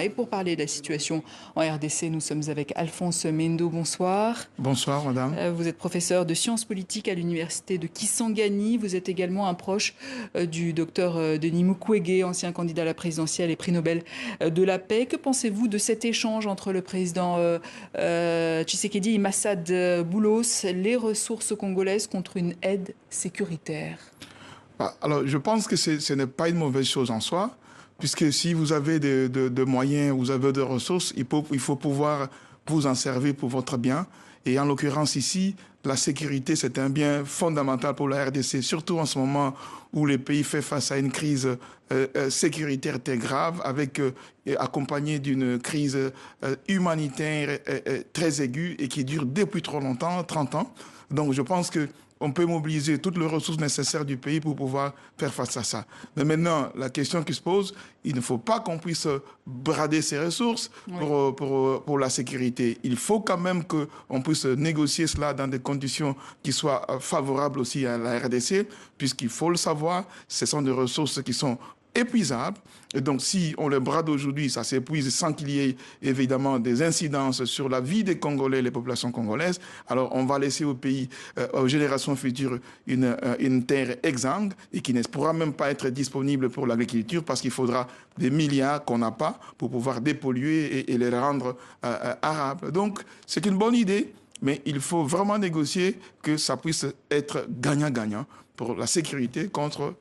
Et pour parler de la situation en RDC, nous sommes avec Alphonse Mendo. Bonsoir. Bonsoir, madame. Vous êtes professeur de sciences politiques à l'université de Kisangani. Vous êtes également un proche du docteur Denis Mukwege, ancien candidat à la présidentielle et prix Nobel de la paix. Que pensez-vous de cet échange entre le président Tshisekedi et Massad Boulos, les ressources congolaises contre une aide sécuritaire? Alors, je pense que ce n'est pas une mauvaise chose en soi, puisque si vous avez de moyens, vous avez de ressources, il faut pouvoir vous en servir pour votre bien. Et en l'occurrence ici, la sécurité, c'est un bien fondamental pour la RDC, surtout en ce moment où le pays fait face à une crise sécuritaire très grave, accompagnée d'une crise humanitaire très aiguë et qui dure depuis trop longtemps, 30 ans. Donc je pense que on peut mobiliser toutes les ressources nécessaires du pays pour pouvoir faire face à ça. Mais maintenant, la question qui se pose, il ne faut pas qu'on puisse brader ces ressources pour la sécurité. Il faut quand même qu'on puisse négocier cela dans des conditions qui soient favorables aussi à la RDC, puisqu'il faut le savoir, ce sont des ressources qui sont épuisables. Et donc, si on les brade aujourd'hui, ça s'épuise sans qu'il y ait évidemment des incidences sur la vie des Congolais, les populations congolaises. Alors, on va laisser au pays, aux générations futures, une terre exsangue et qui ne pourra même pas être disponible pour l'agriculture parce qu'il faudra des milliards qu'on n'a pas pour pouvoir dépolluer et les rendre arables. Donc, c'est une bonne idée, mais il faut vraiment négocier que ça puisse être gagnant-gagnant pour la sécurité contre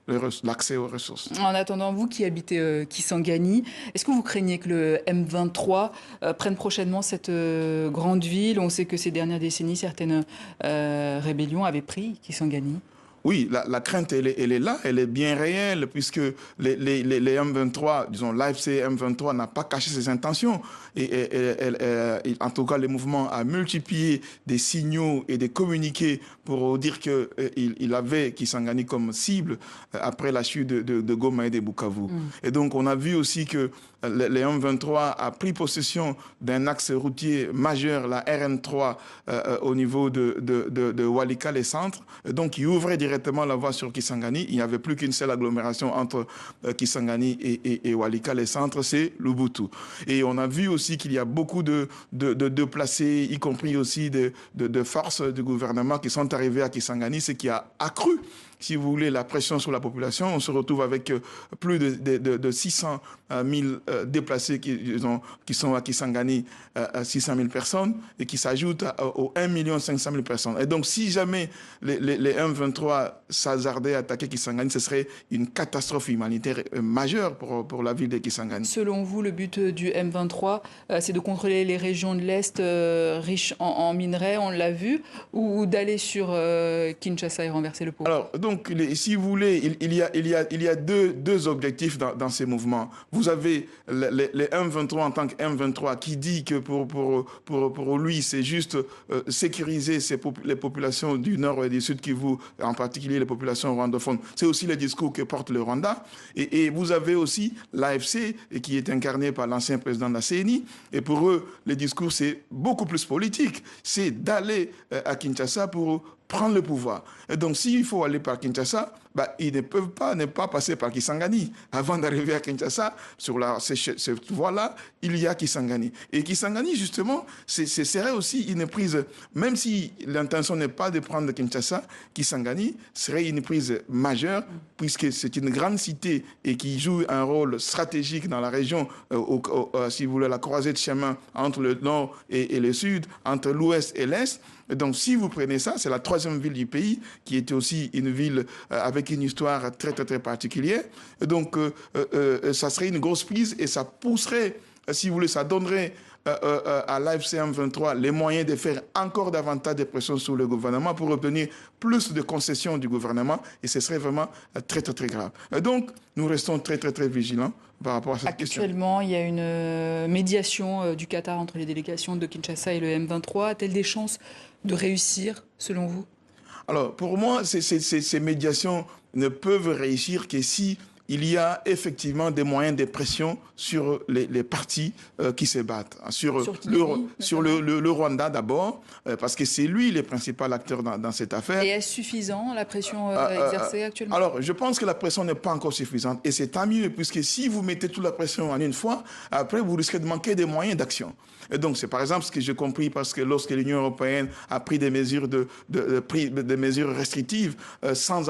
l'accès aux ressources. En attendant, vous qui habitez Kisangani, est-ce que vous craignez que le M23 prenne prochainement cette grande ville? On sait que ces dernières décennies, certaines rébellions avaient pris Kisangani. Oui, la crainte, elle est là, elle est bien réelle, puisque les M23, disons, l'AFC M23 n'a pas caché ses intentions. En tout cas, le mouvement a multiplié des signaux et des communiqués pour dire qu'il avait Kisangani comme cible après la chute de Goma et de Bukavu. Et donc, on a vu aussi que les M23 a pris possession d'un axe routier majeur, la RN3, au niveau de Walikale Centre, donc qui ouvrait directement la voie sur Kisangani. Il n'y avait plus qu'une seule agglomération entre Kisangani et Walikale Centre, c'est Lubutu. Et on a vu aussi qu'il y a beaucoup de déplacés, y compris aussi de forces du gouvernement qui sont arrivées à Kisangani, ce qui a accru, si vous voulez, la pression sur la population. On se retrouve avec plus de 600 000 déplacés qui sont à Kisangani, 600 000 personnes, et qui s'ajoutent aux 1 500 000 personnes. Et donc, si jamais les M23 s'hasardaient à attaquer Kisangani, ce serait une catastrophe humanitaire majeure pour la ville de Kisangani. Selon vous, le but du M23, c'est de contrôler les régions de l'Est riches en minerais, on l'a vu, ou d'aller sur Kinshasa et renverser le pouvoir? Alors, donc, si vous voulez, il y a deux objectifs dans ces mouvements. Vous avez les M23 en tant que M23 qui dit que pour lui, c'est juste sécuriser les populations du Nord et du Sud Kivu, en particulier les populations rwandophones. C'est aussi le discours que porte le Rwanda. Et vous avez aussi l'AFC qui est incarné par l'ancien président de la CENI. Et pour eux, le discours, c'est beaucoup plus politique. C'est d'aller à Kinshasa pour prendre le pouvoir. Et donc, s'il faut aller par Kinshasa, ils ne peuvent pas ne pas passer par Kisangani. Avant d'arriver à Kinshasa, sur cette voie-là, il y a Kisangani. Et Kisangani, justement, ce serait aussi une prise, même si l'intention n'est pas de prendre Kinshasa, Kisangani serait une prise majeure, puisque c'est une grande cité et qui joue un rôle stratégique dans la région, si vous voulez, la croisée de chemin entre le nord et le sud, entre l'ouest et l'est. Donc, si vous prenez ça, c'est la troisième ville du pays, qui était aussi une ville avec une histoire très, très, très particulière. Donc, ça serait une grosse prise et ça pousserait, si vous voulez, ça donnerait à l'AFC M23 les moyens de faire encore davantage de pression sur le gouvernement pour obtenir plus de concessions du gouvernement. Et ce serait vraiment très, très, très grave. Donc, nous restons très, très, très vigilants par rapport à cette question. Actuellement, il y a une médiation du Qatar entre les délégations de Kinshasa et le M23. A-t-elle des chances de réussir, selon vous? Alors, pour moi, ces médiations ne peuvent réussir que si il y a effectivement des moyens de pression sur les partis qui se battent. Sur le Rwanda d'abord, parce que c'est lui le principal acteur dans cette affaire. Et est-ce suffisant, la pression exercée actuellement? Alors, je pense que la pression n'est pas encore suffisante. Et c'est tant mieux, puisque si vous mettez toute la pression en une fois, après, vous risquez de manquer des moyens d'action. Et donc, c'est par exemple ce que j'ai compris, parce que lorsque l'Union européenne a pris des mesures, des mesures restrictives, sans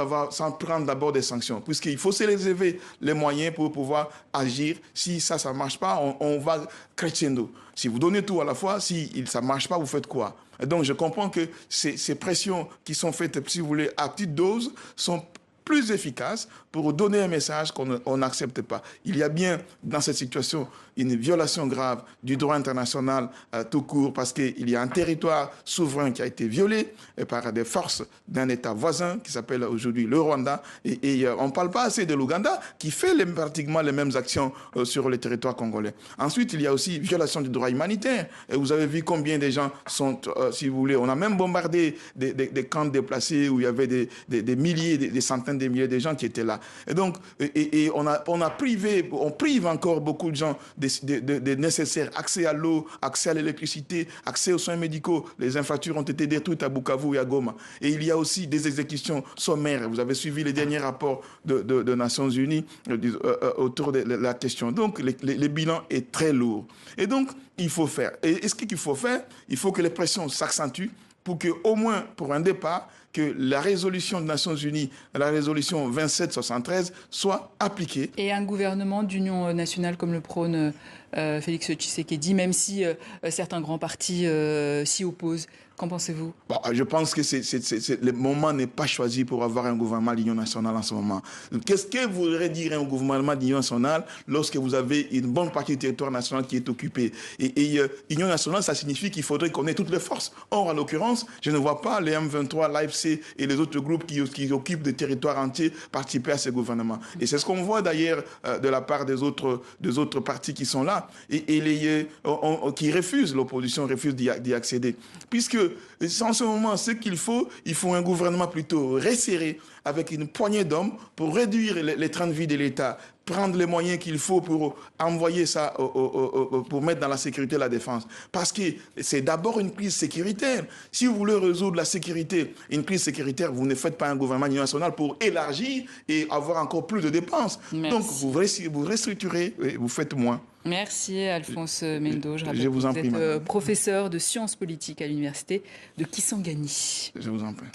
prendre d'abord des sanctions, puisqu'il faut se réserver les moyens pour pouvoir agir. Si ça ne marche pas, on va crescendo. Si vous donnez tout à la fois, si ça ne marche pas, vous faites quoi? Et donc, je comprends que ces pressions qui sont faites, si vous voulez, à petite dose, sont plus efficaces pour donner un message qu'on n'accepte pas. Il y a bien, dans cette situation, une violation grave du droit international tout court, parce qu'il y a un territoire souverain qui a été violé par des forces d'un État voisin qui s'appelle aujourd'hui le Rwanda. Et on ne parle pas assez de l'Ouganda, qui fait pratiquement les mêmes actions sur le territoire congolais. Ensuite, il y a aussi violation du droit humanitaire. Et vous avez vu combien de gens sont, si vous voulez, on a même bombardé des camps déplacés où il y avait des milliers, des centaines de milliers de gens qui étaient là. Et donc, on prive encore beaucoup de gens des nécessaires accès à l'eau, accès à l'électricité, accès aux soins médicaux. Les infrastructures ont été détruites à Bukavu et à Goma. Et il y a aussi des exécutions sommaires. Vous avez suivi les derniers rapports de Nations Unies autour de la question. Donc, le bilan est très lourd. Et donc, il faut faire. Et ce qu'il faut faire, il faut que les pressions s'accentuent pour qu'au moins, pour un départ, que la résolution des Nations Unies, la résolution 2773, soit appliquée. Et un gouvernement d'union nationale comme le prône Félix Tshisekedi, même si certains grands partis s'y opposent. Qu'en pensez-vous? Bon, je pense que le moment n'est pas choisi pour avoir un gouvernement d'union nationale en ce moment. Qu'est-ce que voudrait dire un gouvernement d'union nationale lorsque vous avez une bonne partie du territoire national qui est occupée? Et union nationale, ça signifie qu'il faudrait qu'on ait toutes les forces. Or, en l'occurrence, je ne vois pas les M23, l'AFC et les autres groupes qui occupent des territoires entiers participer à ce gouvernement. Et c'est ce qu'on voit d'ailleurs de la part des autres partis qui sont là et qui refusent, l'opposition refuse d'y accéder. Puisque en ce moment, ce qu'il faut un gouvernement plutôt resserré avec une poignée d'hommes pour réduire les trains de vie de l'État, prendre les moyens qu'il faut pour envoyer ça, pour mettre dans la sécurité et la défense. Parce que c'est d'abord une crise sécuritaire. Si vous voulez résoudre la sécurité, une crise sécuritaire, vous ne faites pas un gouvernement national pour élargir et avoir encore plus de dépenses. Merci. Donc vous restructurez et vous faites moins. Merci Alphonse Mendo. Je rappelle que vous êtes professeur de sciences politiques à l'université de Kisangani. Je vous en prie.